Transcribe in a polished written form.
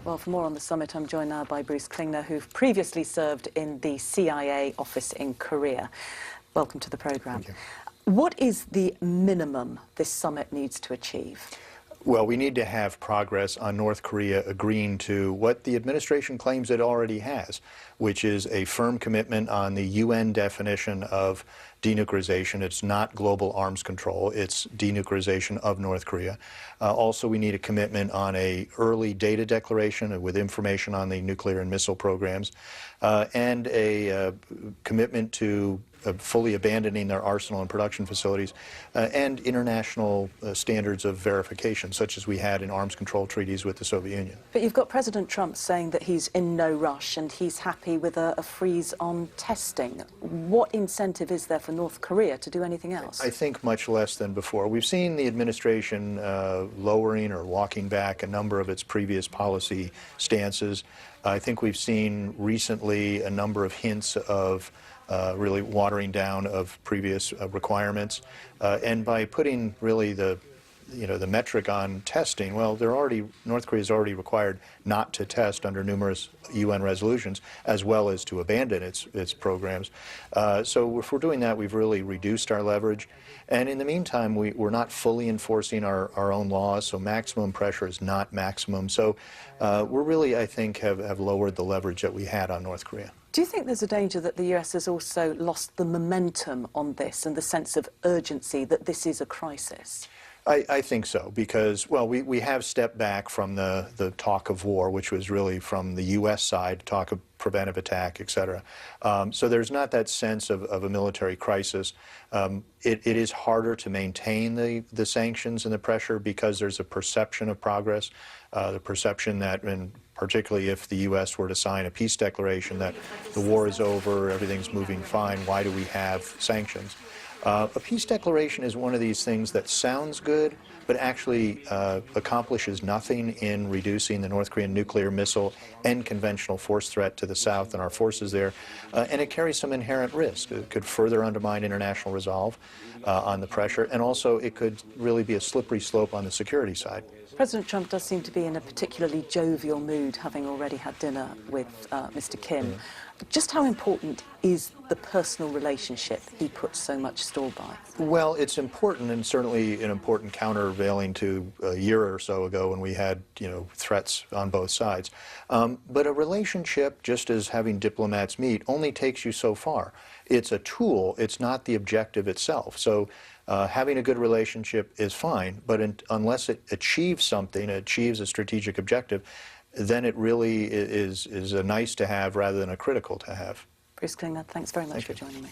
Well, for more on the summit, I'm joined now by Bruce Klingner, who previously served in the CIA office in Korea. Welcome to the programme. What is the minimum this summit needs to achieve? Well, we need to have progress on North Korea agreeing to what the administration claims it already has, which is a firm commitment on the UN definition of denuclearization. It's not global arms control, it's denuclearization of North Korea. Also, we need a commitment on a early data declaration with information on the nuclear and missile programs, and a commitment to fully abandoning their arsenal and production facilities, and international standards of verification, such as we had in arms control treaties with the Soviet Union. But you've got President Trump saying that he's in no rush and he's happy with a freeze on testing. What incentive is there for North Korea to do anything else? I think much less than before. We've seen the administration lowering or walking back a number of its previous policy stances. I think we've seen recently a number of hints of really watering down of previous requirements, and by putting really the metric on testing, well, North Korea is already required not to test under numerous UN resolutions, as well as to abandon its programs. So if we're doing that, we've really reduced our leverage. And in the meantime, we're not fully enforcing our own laws, so maximum pressure is not maximum. So we're really, I think, have lowered the leverage that we had on North Korea. Do you think there's a danger that the US has also lost the momentum on this and the sense of urgency that this is a crisis? I think so, because, well, we have stepped back from the talk of war, which was really from the U.S. side, talk of preventive attack, et cetera. So there's not that sense of a military crisis. It is harder to maintain the sanctions and the pressure because there's a perception of progress, the perception that, and particularly if the U.S. were to sign a peace declaration, that the war is over, everything's moving fine, why do we have sanctions? A peace declaration is one of these things that sounds good, but actually accomplishes nothing in reducing the North Korean nuclear missile and conventional force threat to the south and our forces there, and it carries some inherent risk. It could further undermine international resolve on the pressure, and also it could really be a slippery slope on the security side. President Trump does seem to be in a particularly jovial mood, having already had dinner with Mr. Kim. Just how important is the personal relationship he puts so much store by? Well, it's important, and certainly an important countervailing to a year or so ago when we had, threats on both sides. But a relationship, just as having diplomats meet, only takes you so far. It's a tool, it's not the objective itself. So having a good relationship is fine, but unless it achieves something, achieves a strategic objective, then it really is a nice to have rather than a critical to have. Bruce Klingner, thanks very much for joining me.